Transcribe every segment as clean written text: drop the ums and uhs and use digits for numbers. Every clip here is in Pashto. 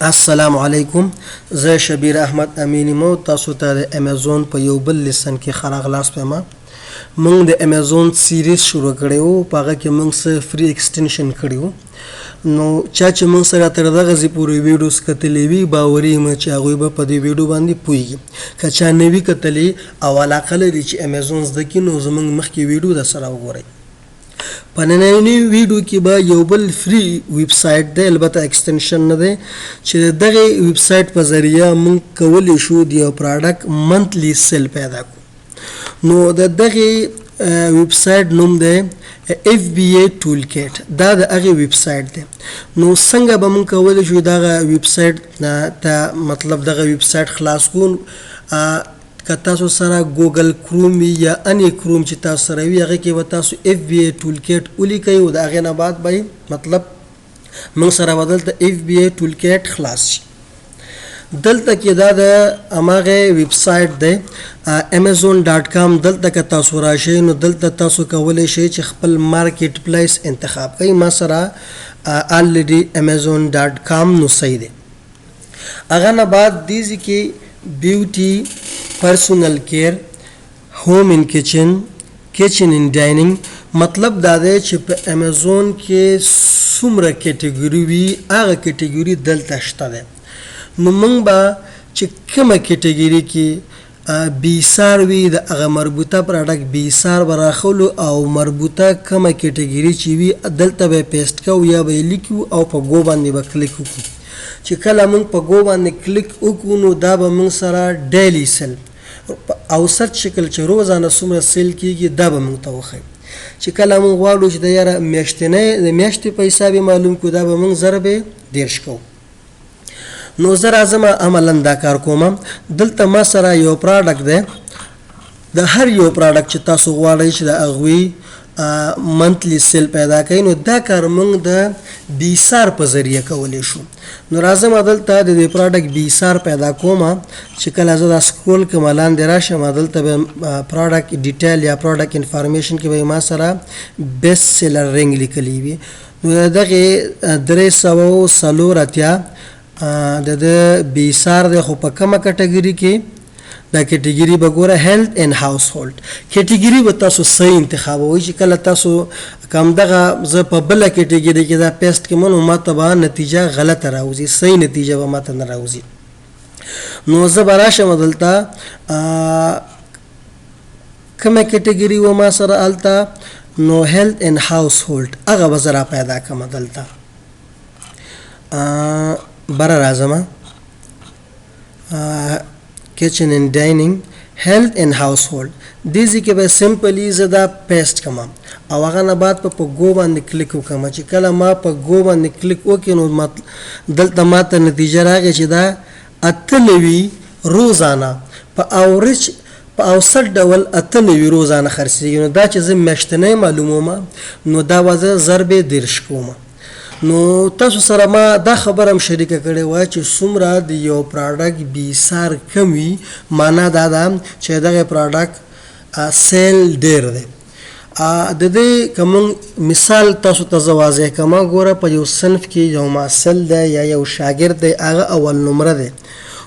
السلام علیکم. زه شبیر احمد امینی مو تاسو ته د امیزون په یو بل لیسن کې خراغلاس پېما. موږ د امیزون سیریز شروع کړی وو، په هغه کې موږ څه فری ایکسټنشن کړي وو. نو چا چې موږ سره تر دغه ځې پورې ویډیوز کتلې وي، باوري یم چې هغوی به په دې ویډیو باندې پوهېږي. که چا نه وي کتلې او علاقه لري چې امیزون زده کړي، نو زموږ مخکې ویډیو درسره وګورئ. په نننۍ ویډیو کې به یو بل فری ویب سایټ دی، البته ایکسټنشن نه دی، چې دغه ویب سایټ په ذریعه موږ کولی شو د یو پراډکټ منتلی سیل پیدا کړو. نو د دغه ویب سایټ نوم دی FBA Toolkit. دا د هغې ویب سایټ دی. نو څنګه به موږ کولی شو دغه ویب سایټ ته مطلب دغه ویب سایټ خلاص کړو؟ که تاسو سره ګوګل کروم وي یا اني کروم چې تاسو سره وي، هغې کې به تاسو FBA Toolkit ولیکئ او د هغې نه بعد به مطلب موږ سره به دلته FBA Toolkit خلاص شي. دلته کې دا د هماغې ویب سایټ دی amazon.com. دلته که تاسو راشئ نو دلته تاسو کولی شئ چې خپل مارکیټ پلیس انتخاب کړئ. ما سره already amazon.com نو صحیح دی. هغه نه بعد دې ځای کې بیوټي، پرسونل کیر، ہوم ان کچن، کچن ان ډایننګ. مطلب دا دی چې په امیزون کې څومره کیټګوري وي، هغه کیټګوري دلته شته دی. نو موږ به چې کومه کیټګوري کې بیسار وي، د هغه مربوطه پراډکټ بیسار به راخلو او مربوطه کومه کیټګوري چې وي دلته به پیسټ کوو یا به یې لیکو او په ګو باندې به کلیک وکړو. چې کله موږ په ګو باندې کلیک وکړو نو دا به موږ سره ډیلی سیل او سرچ شکل چې روزانه څومره سیل کېږي دا به موږ ته وښیي. چې کله موږ غواړو چې د یاره میاشتنۍ د میاشتې په حساب معلوم کړو، دا به موږ ضرب 10 کوو. نو زه راځم عملا دا کار کوم. دلته ما سره یو پراډکټ دی. د هر یو پراډکټ چې تاسو غواړئ چې د هغوی منتلی سیل پیدا کوي، نو دا کار موږ د بیسار په ذریعه کولی شو. نو راځم دلته د دې پراډکټ بیسار پیدا کوم. چې کله زه دا سکرول کوم لاندې راشم، دلته به پراډکټ ډیټیل یا پراډکټ انفارمیشن کې به ما سره بیسټ سیلر رینګ لیکلی وي. نو دغه 380 د بیسار دی، خو په کومه کټګوري کې دا کټګوري به ګوره هیلث اینډ هاوس هولډ. کټګوري به تاسو صحیح انتخابوئ. چې کله تاسو کم دغه زه په بله کټګوري کې دا پیسټ کوم نو ما ته به نتیجه غلطه راوځي، صحیح نتیجه به ما ته نه راوځي. نو زه به راشم دلته کومه کټګوري و ما سره هلته، نو هیلث اینډ هاوس هولډ هغه به زه را پیدا کړم. دلته بره راځم، کچن اینډ ډایننګ، هیلث اینډ هاوس هولډ. دې ځای کې به سمپلی زه دا پیسټ کړم او هغه نه بعد په ګو باندې کلیک وکړم. چې کله ما په ګو باندې کلیک وکړم نو دلته ما ته نتیجه راغی چې دا 98 روزانه په اورج په اوسط ډول 98 روزانه خرڅېږي. نو دا چې زه میاشتنۍ معلوموم نو دا به زه ضرب 10 کوم. نو تاسو سره ما دا خبره هم شریکه کړې وه چې څومره د یو پراډکټ بیسار کم وي، معنا دا ده چې دغه پراډکټ سیل ډېر دی. د دې که موږ مثال تاسو ته زه واضح کړم، ګوره په یو صنف کې یو محصل دی یا یو شاګرد دی، هغه اول نمره دی،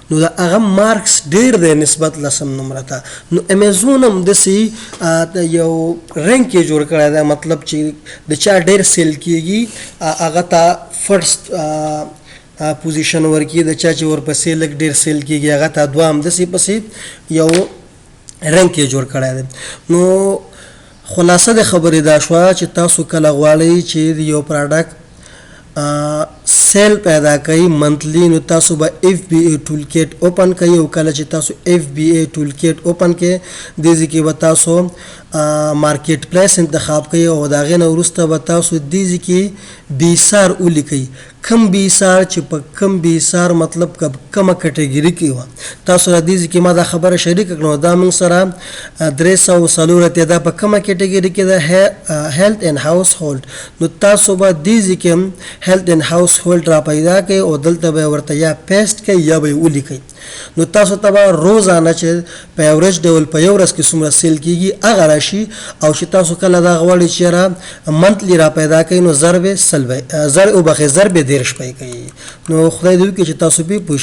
نو د هغه مارکس ډېر دی نسبت 10 نمره ته. نو امیزون هم داسې یو رینک یې جوړ کړی دی، مطلب چې د چا ډېر سیل کېږي هغه ته فرست پوزیشن ورکړي، د چا چې ورپسې لږ ډېر سیل کېږي هغه ته دوام، داسې پسې یو رینک یې جوړ کړی دی. نو خلاصه د خبرې دا شوه چې تاسو کله غواړئ چې د یو پراډکټ سیل پیدا کوي منتلی، نو تاسو به FBA Toolkit اوپن کوئ. او کله چې تاسو FBA Toolkit اوپن کړئ، دې ځای کې به تاسو مارکیټ پلیس انتخاب کوئ او د هغې نه وروسته به تاسو دې ځای کې بیسار ولیکئ. کم بیسار چې په کم بیسار مطلب کومه کټګوري کې وه. تاسو را دې ځای کې ما دا خبره شریکه کړم، دا موږ سره 340 دا په کومه کټګوري کې ده، هیلث اینډ هاوس هولډ. نو تاسو به دې ځای کې هیلث اینډ هاوس هولډ را پیدا کړئ او دلته به ورته یا پیسټ کړئ یا به یې ولیکئ. نو تاسو ته به روزانه چې په ایوریج ډول په یو ورځ کې څومره سیل کیږي هغه راشي او چې تاسو کله دا غواړئ چې را منتلی را پیدا کړئ نو ضرب سلبه ضرب او بخې ضرب 10 پای کوي نو خدای دې وکړي چې تاسو به پوه